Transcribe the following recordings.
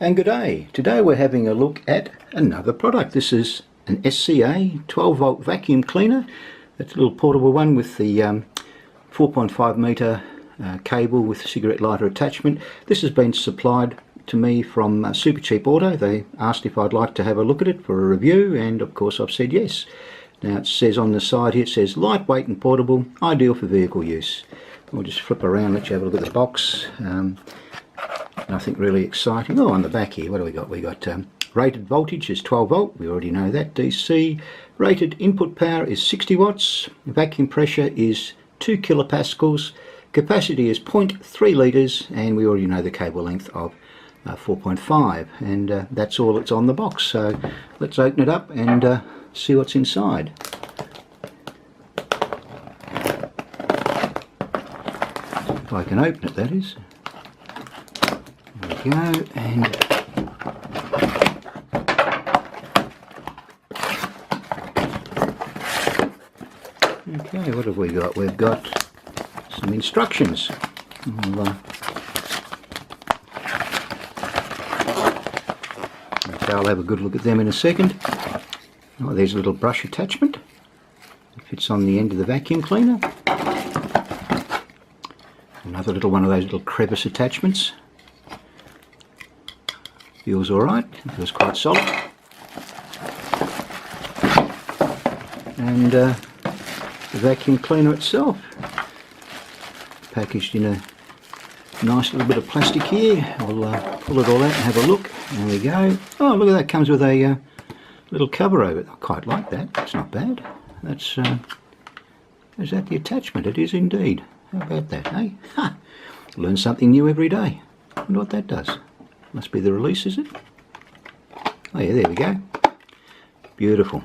And good day. Today we're having a look at another product. This is an SCA 12V vacuum cleaner. It's a little portable one with the 4.5 metre cable with cigarette lighter attachment. This has been supplied to me from Super Cheap Auto. They asked if I'd like to have a look at it for a review, and of course I've said yes. Now it says on the side here, it says lightweight and portable, ideal for vehicle use. We'll just flip around, let you have a look at the box. Nothing really exciting. Oh, on the back here, what do we got? We got rated voltage is 12 volt, we already know that. DC, rated input power is 60 watts, vacuum pressure is 2 kilopascals, capacity is 0.3 litres, and we already know the cable length of 4.5, and that's all that's on the box. So let's open it up and see what's inside. If I can open it, that is. There we go, and okay, what have we got? We've got some instructions. I'll have a good look at them in a second. Oh, there's a little brush attachment. It fits on the end of the vacuum cleaner. Another little one of those little crevice attachments. Feels alright, feels quite solid. And the vacuum cleaner itself, packaged in a nice little bit of plastic here. I'll pull it all out and have a look. There we go. Oh, look at that, comes with a little cover over it. I quite like that, it's not bad. That's, is that the attachment? It is indeed. How about that, eh? Ha! Learn something new every day. I wonder what that does. Must be the release, is it? Oh yeah, there we go. Beautiful.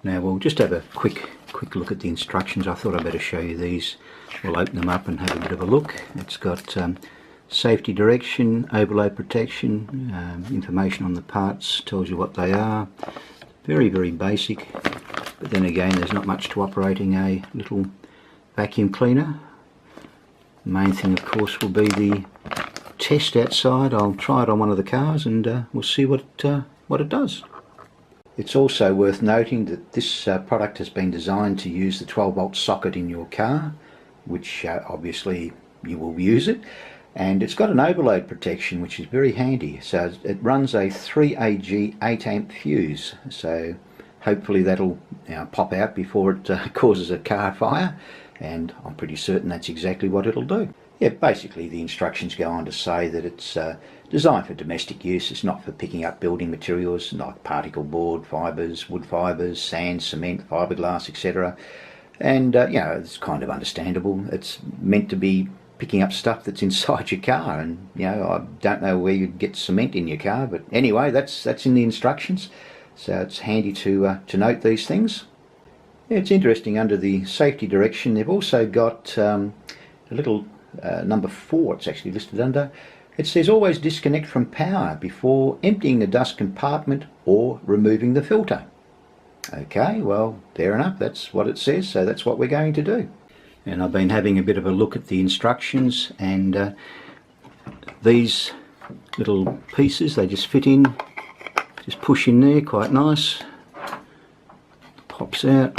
Now we'll just have a quick look at the instructions. I thought I'd better show you these. We'll open them up and have a bit of a look. It's got safety direction, overload protection, information on the parts, tells you what they are. Very, very basic. But then again, there's not much to operating a little vacuum cleaner. The main thing, of course, will be the test outside. I'll try it on one of the cars and we'll see what it does. It's also worth noting that this product has been designed to use the 12 volt socket in your car, which obviously you will use it, and it's got an overload protection, which is very handy. So it runs a 3AG 8 amp fuse, so hopefully that'll pop out before it causes a car fire, and I'm pretty certain that's exactly what it'll do. Yeah, basically the instructions go on to say that it's designed for domestic use. It's not for picking up building materials like particle board, fibres, wood fibres, sand, cement, fiberglass, etc. And it's kind of understandable. It's meant to be picking up stuff that's inside your car, and I don't know where you'd get cement in your car, but anyway, that's in the instructions, so it's handy to note these things. Yeah, it's interesting, under the safety direction they've also got a little number 4, it's actually listed under. It says always disconnect from power before emptying the dust compartment or removing the filter. Okay, well, fair enough, that's what it says, so that's what we're going to do. And I've been having a bit of a look at the instructions, and these little pieces, they just fit in, just push in there, quite nice. Pops out,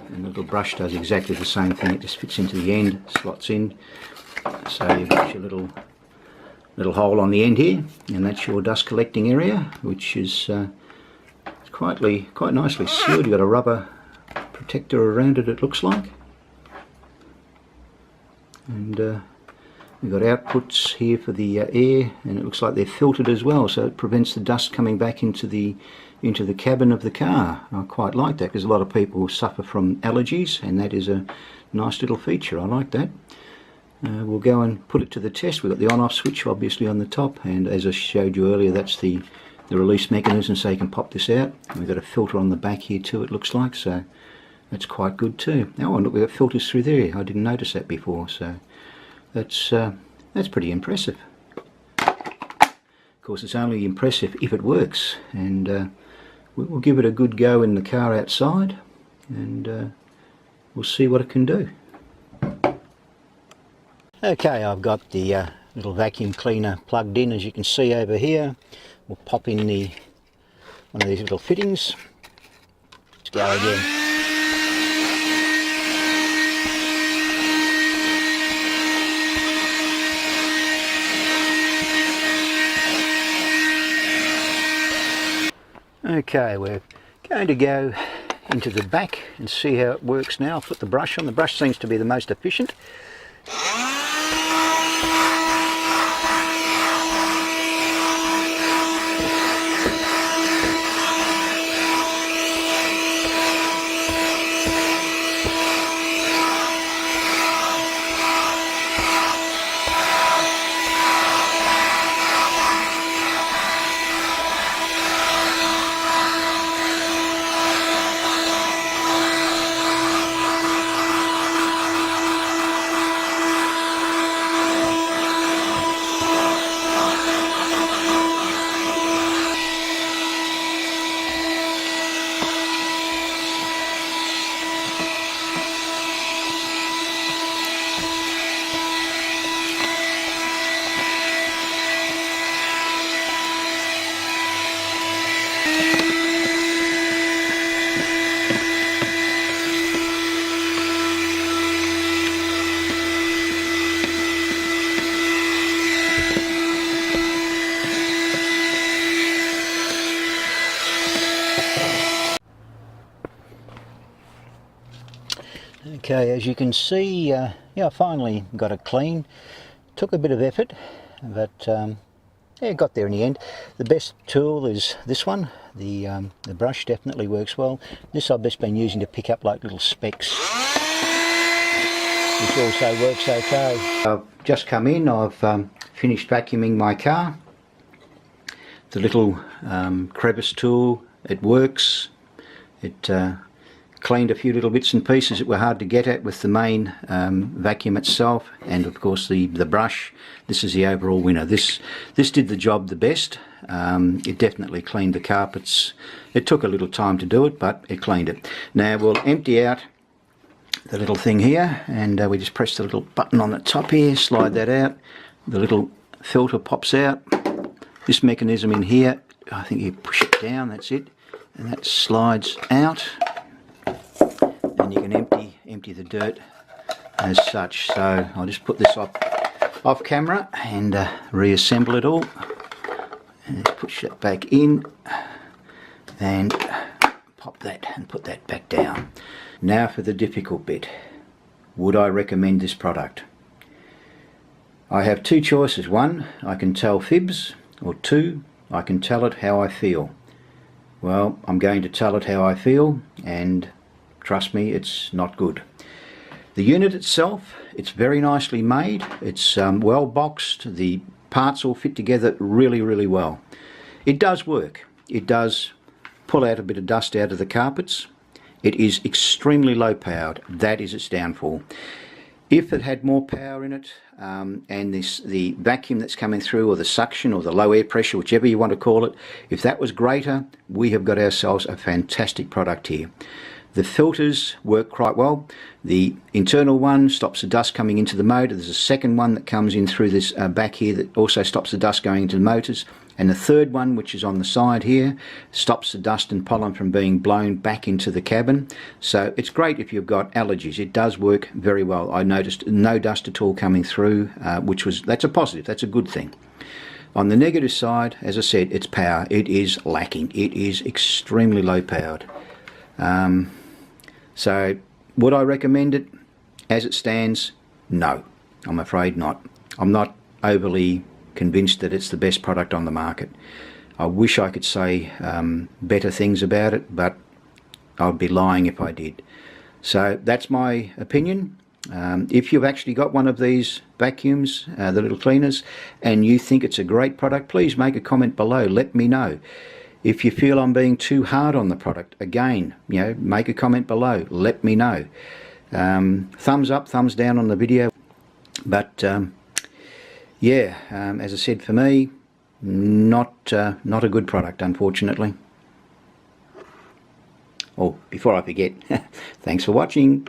and the little brush does exactly the same thing. It just fits into the end, slots in. So you've got your little hole on the end here, and that's your dust collecting area, which is quite nicely sealed. You've got a rubber protector around it, it looks like. And we've got outputs here for the air, and it looks like they're filtered as well, so it prevents the dust coming back into the cabin of the car. I quite like that, because a lot of people suffer from allergies, and that is a nice little feature. I like that. We'll go and put it to the test. We've got the on-off switch obviously on the top, and as I showed you earlier, that's the release mechanism, so you can pop this out. And we've got a filter on the back here too, it looks like, so that's quite good too. Oh, and look, we've got filters through there. I didn't notice that before, so that's pretty impressive. Of course, it's only impressive if it works, and we'll give it a good go in the car outside, and we'll see what it can do. Okay, I've got the little vacuum cleaner plugged in, as you can see over here. we'll pop in one of these little fittings. Let's go again. Okay, we're going to go into the back and see how it works now. I'll put the brush on. The brush seems to be the most efficient. Okay, as you can see, yeah, I finally got it clean. Took a bit of effort, but yeah, got there in the end. The best tool is this one. The brush definitely works well. This I've just been using to pick up like little specks, which also works okay. I've just come in, I've finished vacuuming my car. The little crevice tool, it works. It cleaned a few little bits and pieces that were hard to get at with the main vacuum itself, and of course the brush. This is the overall winner. This did the job the best. It definitely cleaned the carpets. It took a little time to do it, but it cleaned it. Now we'll empty out the little thing here, and we just press the little button on the top here, slide that out. The little filter pops out. This mechanism in here, I think you push it down, that's it, and that slides out. And you can empty the dirt as such. So I'll just put this off camera and reassemble it all, and push that back in and pop that and put that back down. Now for the difficult bit. Would I recommend this product? I have two choices. One, I can tell fibs, or two, I can tell it how I feel. Well, I'm going to tell it how I feel, and trust me, it's not good. The unit itself, it's very nicely made. It's well boxed. The parts all fit together really well. It does work. It does pull out a bit of dust out of the carpets. It is extremely low powered. That is its downfall. If it had more power in it, and the vacuum that's coming through, or the suction, or the low air pressure, whichever you want to call it, if that was greater, we have got ourselves a fantastic product here. The filters work quite well. The internal one stops the dust coming into the motor. There's a second one that comes in through this back here that also stops the dust going into the motors. And the third one, which is on the side here, stops the dust and pollen from being blown back into the cabin. So it's great if you've got allergies. It does work very well. I noticed no dust at all coming through, that's a positive. That's a good thing. On the negative side, as I said, it's power. It is lacking. It is extremely low powered. So would I recommend it? As it stands, no, I'm afraid not. I'm not overly convinced that it's the best product on the market. I wish I could say better things about it, but I'd be lying if I did. So that's my opinion. If you've actually got one of these vacuums, the little cleaners, and you think it's a great product, please make a comment below. Let me know. If you feel I'm being too hard on the product, again, make a comment below. Let me know. Thumbs up, thumbs down on the video. But yeah, as I said, for me, not a good product, unfortunately. Oh, before I forget, thanks for watching.